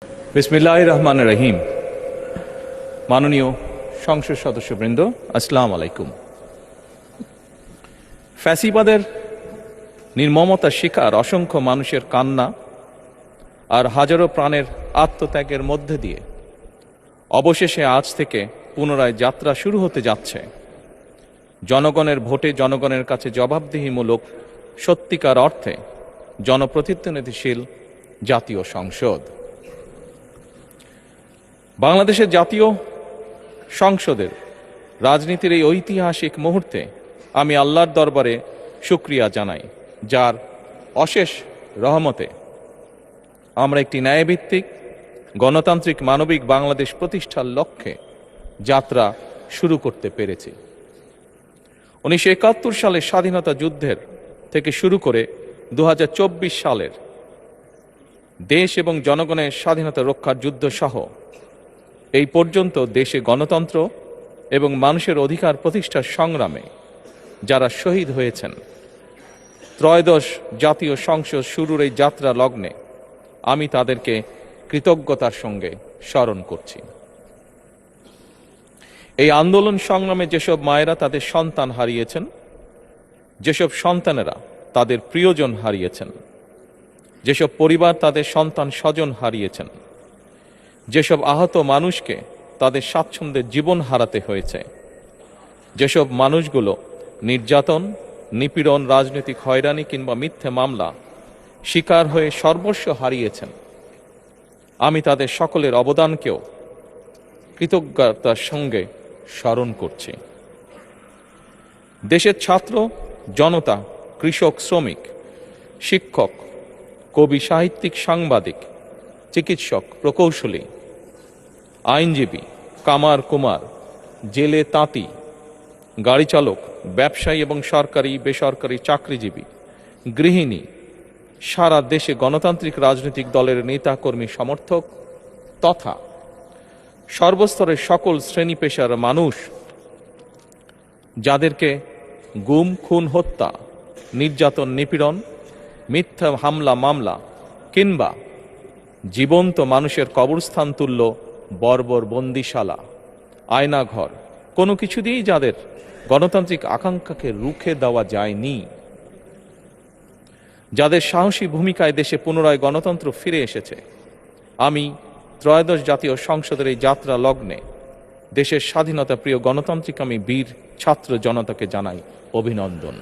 বিসমিল্লাহির রহমানির রহিম। মাননীয় সংসদ সদস্যবৃন্দ, আসসালামু আলাইকুম। ফ্যাসিবাদের নির্মমতার শিকার অসংখ্য মানুষের কান্না আর হাজারো প্রাণের আত্মত্যাগের মধ্যে দিয়ে অবশেষে আজ থেকে পুনরায় যাত্রা শুরু হতে যাচ্ছে জনগণের ভোটে জনগণের কাছে জবাবদিহিমূলক সত্যিকার অর্থে জনপ্রতিনিধিশীল জাতীয় সংসদ। বাংলাদেশের জাতীয় সংসদের রাজনীতির এই ঐতিহাসিক মুহূর্তে আমি আল্লাহর দরবারে শুকরিয়া জানাই, যার অশেষ রহমতে আমরা একটি ন্যায়ভিত্তিক গণতান্ত্রিক মানবিক বাংলাদেশ প্রতিষ্ঠার লক্ষ্যে যাত্রা শুরু করতে পেরেছি। 1971 সালের স্বাধীনতা যুদ্ধের থেকে শুরু করে 2024 সালের দেশ এবং জনগণের স্বাধীনতা রক্ষার যুদ্ধ সহ এই পর্যন্ত দেশে গণতন্ত্র এবং মানুষের অধিকার প্রতিষ্ঠার সংগ্রামে যারা শহীদ হয়েছেন, ত্রয়োদশ জাতীয় সংসদ শুরুর এই যাত্রা লগ্নে আমি তাদেরকে কৃতজ্ঞতার সঙ্গে স্মরণ করছি। এই আন্দোলন সংগ্রামে যেসব মায়েরা তাদের সন্তান হারিয়েছেন, যেসব সন্তানেরা তাদের প্রিয়জন হারিয়েছেন, যেসব পরিবার তাদের সন্তান স্বজন হারিয়েছেন, যেসব আহত মানুষকে তাদের স্বাচ্ছন্দ্যের জীবন হারাতে হয়েছে, যেসব মানুষগুলো নির্যাতন, নিপীড়ন, রাজনৈতিক হয়রানি কিংবা মিথ্যে মামলা শিকার হয়ে সর্বস্ব হারিয়েছেন, আমি তাদের সকলের অবদানকেও কৃতজ্ঞতার সঙ্গে স্মরণ করছি। দেশের ছাত্র জনতা, কৃষক, শ্রমিক, শিক্ষক, কবি, সাহিত্যিক, সাংবাদিক, চিকিৎসক, প্রকৌশলী, আইনজীবী, কামার কুমার, জেলে তাঁতি, গাড়ি চালক, ব্যবসায়ী এবং সরকারি বেসরকারি চাকরিজীবী, গৃহিণী, সারা দেশে গণতান্ত্রিক রাজনৈতিক দলের নেতা কর্মী সমর্থক তথা সর্বস্তরের সকল শ্রেণী পেশার মানুষ যাদেরকে গুম, খুন, হত্যা, নির্যাতন, নিপীড়ন, মিথ্যা হামলা মামলা কিংবা জীবন্ত মানুষের কবরস্থান তুল্য বর্বর বন্দিশালা, আয়নাঘর, কোনো কিছু দিয়েই যাদের গণতান্ত্রিক আকাঙ্ক্ষাকে রুখে দেওয়া যায়নি, যাদের সাহসী ভূমিকায় দেশে পুনরায় গণতন্ত্র ফিরে এসেছে, আমি ত্রয়োদশ জাতীয় সংসদের এই যাত্রা লগ্নে দেশের স্বাধীনতা প্রিয় গণতান্ত্রিক আমি বীর ছাত্র জনতাকে জানাই অভিনন্দন।